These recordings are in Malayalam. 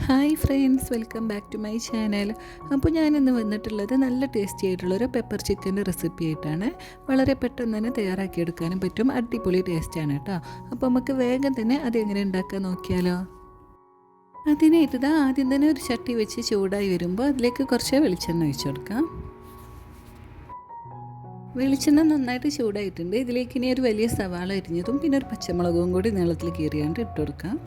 Hi friends, welcome back to my channel. അപ്പോൾ ഞാനിന്ന് വന്നിട്ടുള്ളത് നല്ല ടേസ്റ്റി ആയിട്ടുള്ളൊരു പെപ്പർ ചിക്കൻ്റെ റെസിപ്പി ആയിട്ടാണ്. വളരെ പെട്ടെന്ന് തന്നെ തയ്യാറാക്കിയെടുക്കാനും പറ്റും. അടിപൊളി ടേസ്റ്റാണ് കേട്ടോ. അപ്പോൾ നമുക്ക് വേഗം തന്നെ അതെങ്ങനെ ഉണ്ടാക്കാൻ നോക്കിയാലോ. അതിനായിട്ട് ആദ്യം തന്നെ ഒരു ചട്ടി വെച്ച് ചൂടായി വരുമ്പോൾ അതിലേക്ക് കുറച്ച് വെളിച്ചെണ്ണ ഒഴിച്ചു കൊടുക്കാം. വെളിച്ചെണ്ണ നന്നായിട്ട് ചൂടായിട്ടുണ്ട്. ഇതിലേക്ക് ഇനി ഒരു വലിയ സവാള അരിഞ്ഞതും പിന്നെ ഒരു പച്ചമുളകും കൂടി നീളത്തിൽ കീറിയാണ്ട് ഇട്ട് കൊടുക്കാം.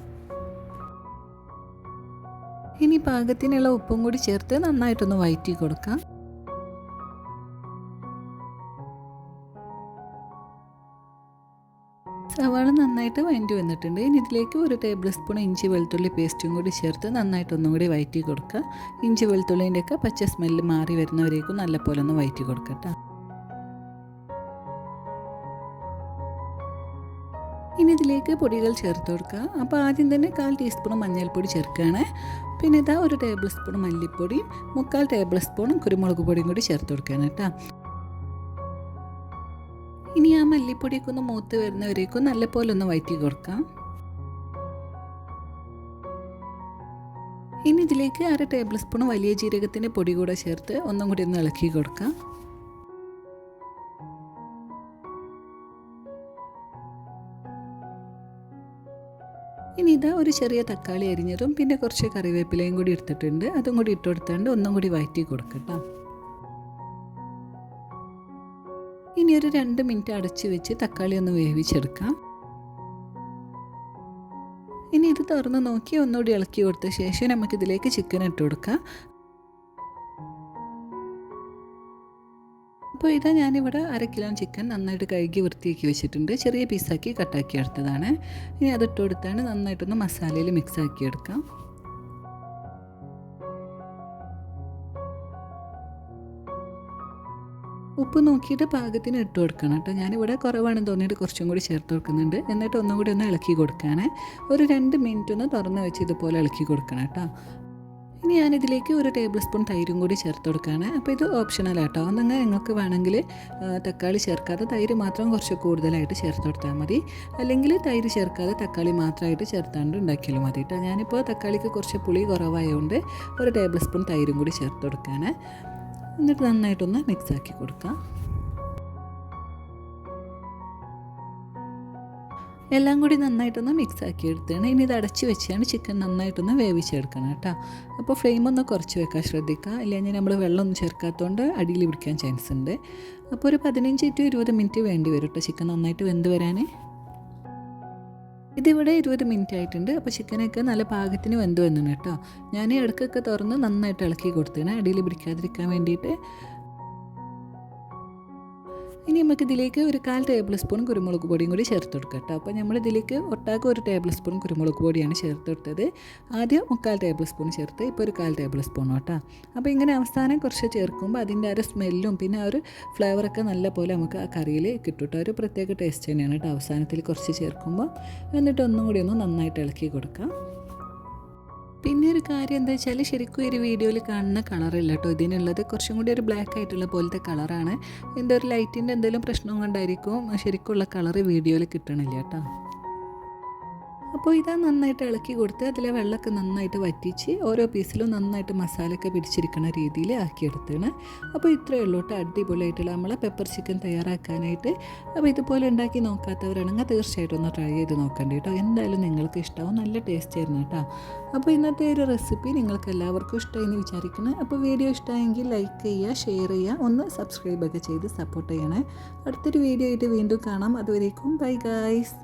ഇനി പാകത്തിനുള്ള ഉപ്പും കൂടി ചേർത്ത് നന്നായിട്ടൊന്ന് വഴറ്റി കൊടുക്കാം. സവാള നന്നായിട്ട് വഴറ്റി വന്നിട്ടുണ്ട്. ഇനി ഇതിലേക്ക് ഒരു ടേബിൾ സ്പൂൺ ഇഞ്ചി വെളുത്തുള്ളി പേസ്റ്റും കൂടി ചേർത്ത് നന്നായിട്ടൊന്നും കൂടി വഴറ്റി കൊടുക്കുക. ഇഞ്ചി വെളുത്തുള്ളിൻ്റെയൊക്കെ പച്ച സ്മെല്ല് മാറി വരുന്നവരേക്കും നല്ലപോലെ ഒന്ന് വഴറ്റി കൊടുക്കട്ടോ. ഇനി ഇതിലേക്ക് പൊടികൾ ചേർത്ത് കൊടുക്കുക. അപ്പോൾ ആദ്യം തന്നെ 1/4 ടീസ്പൂൺ മഞ്ഞൾപ്പൊടി ചേർക്കുകയാണ്. പിന്നെ ഒരു ടേബിൾ സ്പൂൺ മല്ലിപ്പൊടിയും 3/4 ടേബിൾ സ്പൂൺ കുരുമുളക് പൊടിയും കൂടി ചേർത്ത് കൊടുക്കുകയാണ് കേട്ടോ. ഇനി ആ മല്ലിപ്പൊടിയൊക്കെ ഒന്ന് മൂത്ത് വരുന്നവരേക്കും നല്ലപോലെ ഒന്ന് വഴറ്റി കൊടുക്കാം. ഇനി ഇതിലേക്ക് 1/2 ടേബിൾ സ്പൂൺ വലിയ ജീരകത്തിൻ്റെ പൊടി കൂടെ ചേർത്ത് ഒന്നും കൂടി ഒന്ന് ഇളക്കി കൊടുക്കാം. ഇനി ഒരു ചെറിയ തക്കാളി അരിഞ്ഞതും പിന്നെ കുറച്ച് കറിവേപ്പിലയും കൂടി എടുത്തിട്ടുണ്ട്. അതും കൂടി ഇട്ട് കൊടുത്താണ്ട് ഒന്നും കൂടി വഴറ്റി കൊടുക്കട്ടോ. ഇനി ഒരു 2 മിനിറ്റ് അടച്ചു വെച്ച് തക്കാളി ഒന്ന് വേവിച്ചെടുക്കാം. ഇനി ഇത് തുറന്ന് നോക്കി ഒന്നുകൂടി ഇളക്കി കൊടുത്ത ശേഷം നമുക്കിതിലേക്ക് ചിക്കൻ ഇട്ട് കൊടുക്കാം. അപ്പോൾ ഞാനിവിടെ 1/2 കിലോ ചിക്കൻ നന്നായിട്ട് കഴുകി വൃത്തിയാക്കി വെച്ചിട്ടുണ്ട്. ചെറിയ പീസാക്കി കട്ടാക്കി എടുത്തതാണ്. ഇനി അതിട്ട് കൊടുത്താണ് നന്നായിട്ടൊന്ന് മസാലയിൽ മിക്സ് ആക്കി എടുക്കാം. ഉപ്പ് നോക്കിയിട്ട് പാകത്തിന് ഇട്ട് കൊടുക്കണം കേട്ടോ. ഞാനിവിടെ കുറവാണെന്ന് തോന്നിയിട്ട് കുറച്ചും കൂടി ചേർത്ത് കൊടുക്കുന്നുണ്ട്. എന്നിട്ട് ഒന്നും കൂടി ഒന്ന് ഇളക്കി കൊടുക്കുകയാണ്. ഒരു 2 മിനിറ്റ് ഒന്ന് തുറന്ന് വെച്ച് ഇതുപോലെ ഇളക്കി കൊടുക്കണം കേട്ടോ. ഇനി ഞാനിതിലേക്ക് ഒരു ടേബിൾ സ്പൂൺ തൈരും കൂടി ചേർത്ത് കൊടുക്കുകയാണ്. അപ്പോൾ ഇത് ഓപ്ഷണലാട്ടോ. നിങ്ങൾക്ക് വേണമെങ്കിൽ തക്കാളി ചേർക്കാതെ തൈര് മാത്രം കുറച്ച് കൂടുതലായിട്ട് ചേർത്ത് കൊടുത്താൽ മതി. അല്ലെങ്കിൽ തൈര് ചേർക്കാതെ തക്കാളി മാത്രമായിട്ട് ചേർത്താണ്ട് ഉണ്ടാക്കിയാലും മതി കേട്ടോ. ഞാനിപ്പോൾ തക്കാളിക്ക് കുറച്ച് പുളി കുറവായതുകൊണ്ട് ഒരു ടേബിൾ സ്പൂൺ തൈരും കൂടി ചേർത്ത് കൊടുക്കുകയാണ്. എന്നിട്ട് നന്നായിട്ടൊന്ന് മിക്സാക്കി കൊടുക്കാം. എല്ലാം കൂടി നന്നായിട്ടൊന്ന് മിക്സ് ആക്കി എടുത്താണ്. ഇനി ഇത് അടച്ച് വെച്ചാണ് ചിക്കൻ നന്നായിട്ടൊന്ന് വേവിച്ചെടുക്കണം കേട്ടോ. അപ്പോൾ ഫ്ലെയിം ഒന്ന് കുറച്ച് വെക്കാൻ ശ്രദ്ധിക്കുക. ഇല്ലെങ്കിൽ നമ്മൾ വെള്ളമൊന്നും ചേർക്കാത്തതുകൊണ്ട് അടിയിൽ പിടിക്കാൻ ചാൻസ് ഉണ്ട്. അപ്പോൾ ഒരു 15 to 20 മിനിറ്റ് വേണ്ടി വരും കേട്ടോ ചിക്കൻ നന്നായിട്ട് വെന്ത് വരാൻ. ഇതിവിടെ 20 മിനിറ്റ് ആയിട്ടുണ്ട്. അപ്പോൾ ചിക്കനൊക്കെ നല്ല പാകത്തിന് വെന്ത് വന്നു കേട്ടോ. ഞാൻ ഇടയ്ക്കൊക്കെ തുറന്ന് നന്നായിട്ട് ഇളക്കി കൊടുത്തതാണ് അടിയിൽ പിടിക്കാതിരിക്കാൻ വേണ്ടിയിട്ട്. ഇനി നമുക്കിതിലേക്ക് ഒരു 1/4 ടേബിൾ സ്പൂൺ കുരുമുളക് പൊടിയും കൂടി ചേർത്ത് കൊടുക്കാം കേട്ടോ. അപ്പോൾ നമ്മളിതിലേക്ക് ഒട്ടാകെ ഒരു ടേബിൾ സ്പൂൺ കുരുമുളക് പൊടിയാണ് ചേർത്ത് കൊടുത്തത്. ആദ്യം 3/4 ടേബിൾ സ്പൂൺ ചേർത്ത് ഇപ്പോൾ ഒരു 1/4 ടേബിൾ സ്പൂൺ കേട്ടോ. അപ്പോൾ ഇങ്ങനെ അവസാനം കുറച്ച് ചേർക്കുമ്പോൾ അതിൻ്റെ ഒരു സ്മെല്ലും പിന്നെ ആ ഒരു ഫ്ലേവറൊക്കെ നല്ല പോലെ നമുക്ക് ആ കറിയിൽ കിട്ടും കേട്ടോ. ഒരു പ്രത്യേക ടേസ്റ്റ് തന്നെയാണ് കേട്ടോ അവസാനത്തിൽ കുറച്ച് ചേർക്കുമ്പോൾ. എന്നിട്ട് ഒന്നും കൂടി ഒന്ന് നന്നായിട്ട് ഇളക്കി കൊടുക്കാം. പിന്നെ ഒരു കാര്യം എന്താ വെച്ചാൽ ശരിക്കും ഒരു വീഡിയോയിൽ കാണുന്ന കളറില്ല കേട്ടോ ഇതിനുള്ളത്. കുറച്ചും കൂടി ഒരു ബ്ലാക്ക് ആയിട്ടുള്ള പോലത്തെ കളറാണ്. ഒരു ലൈറ്റിൻ്റെ എന്തെങ്കിലും പ്രശ്നം കൊണ്ടായിരിക്കും ശരിക്കുള്ള കളറ് വീഡിയോയിൽ കിട്ടണില്ല കേട്ടോ. അപ്പോൾ നന്നായിട്ട് ഇളക്കി കൊടുത്ത് അതിലെ വെള്ളമൊക്കെ നന്നായിട്ട് വറ്റിച്ച് ഓരോ പീസിലും നന്നായിട്ട് മസാലയൊക്കെ പിടിച്ചിരിക്കുന്ന രീതിയിൽ ആക്കിയെടുത്താണ്. അപ്പോൾ ഇത്രയേ ഉള്ളൂ കേട്ടോ അടിപൊളിയായിട്ടുള്ള നമ്മളെ പെപ്പർ ചിക്കൻ തയ്യാറാക്കാനായിട്ട്. അപ്പോൾ ഇതുപോലെ ഉണ്ടാക്കി നോക്കാത്തവരാണെങ്കിൽ തീർച്ചയായിട്ടും ഒന്ന് ട്രൈ ചെയ്ത് നോക്കണ്ട കേട്ടോ. എന്തായാലും നിങ്ങൾക്ക് ഇഷ്ടമാവും. നല്ല ടേസ്റ്റ് ആയിരുന്നു കേട്ടോ. അപ്പോൾ ഇന്നത്തെ ഒരു റെസിപ്പി നിങ്ങൾക്ക് എല്ലാവർക്കും ഇഷ്ടമായെന്ന് വിചാരിക്കണം. അപ്പോൾ വീഡിയോ ഇഷ്ടമായെങ്കിൽ ലൈക്ക് ചെയ്യുക, ഷെയർ ചെയ്യുക, ഒന്ന് സബ്സ്ക്രൈബൊക്കെ ചെയ്ത് സപ്പോർട്ട് ചെയ്യണേ. അടുത്തൊരു വീഡിയോ ആയിട്ട് വീണ്ടും കാണാം. അതുവരേക്കും ബൈ ഗൈസ്.